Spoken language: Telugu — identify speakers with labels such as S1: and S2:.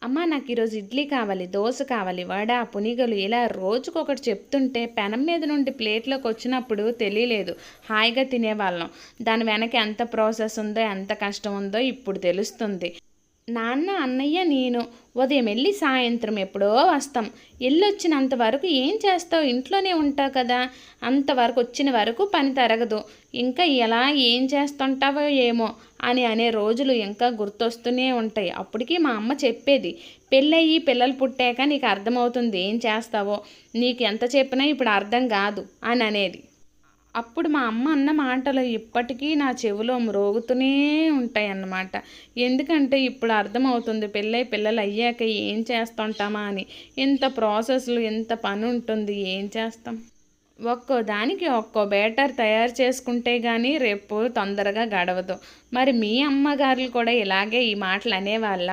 S1: అమ్మ నాకు ఈరోజు ఇడ్లీ కావాలి, దోస కావాలి, వడ, పునిగలు ఇలా రోజుకొకటి చెప్తుంటే పెనం మీద నుండి ప్లేట్లోకి వచ్చినప్పుడు తెలియలేదు. హాయిగా తినేవాళ్ళం. దాని వెనక ఎంత ప్రాసెస్ ఉందో, ఎంత కష్టం ఉందో ఇప్పుడు తెలుస్తుంది. నాన్న, అన్నయ్య, నేను ఉదయం వెళ్ళి సాయంత్రం ఎప్పుడో వస్తాం. వెళ్ళొచ్చినంత వరకు ఏం చేస్తావు? ఇంట్లోనే ఉంటావు కదా. అంతవరకు వచ్చిన వరకు పని తరగదు. ఇంకా ఎలా ఏం చేస్తుంటావో ఏమో అని అనే రోజులు ఇంకా గుర్తొస్తూనే ఉంటాయి. అప్పటికి మా అమ్మ చెప్పేది, పెళ్ళయ్యి పిల్లలు పుట్టాక నీకు అర్థమవుతుంది ఏం చేస్తావో, నీకు ఎంత చెప్పినా ఇప్పుడు అర్థం కాదు అని అనేది. అప్పుడు మా అమ్మ అన్న మాటలు ఇప్పటికీ నా చెవిలో మ్రోగుతూనే ఉంటాయన్నమాట. ఎందుకంటే ఇప్పుడు అర్థమవుతుంది పెళ్ళై పిల్లలు అయ్యాక ఏం చేస్తుంటామా అని. ఇంత ప్రాసెస్లు, ఇంత పని ఉంటుంది, ఏం చేస్తాం. ఒక్కో దానికి ఒక్కో బ్యాటర్ తయారు చేసుకుంటే కానీ రేపు తొందరగా గడవదు. మరి మీ అమ్మగారులు కూడా ఇలాగే ఈ మాటలు అనేవాళ్ళ?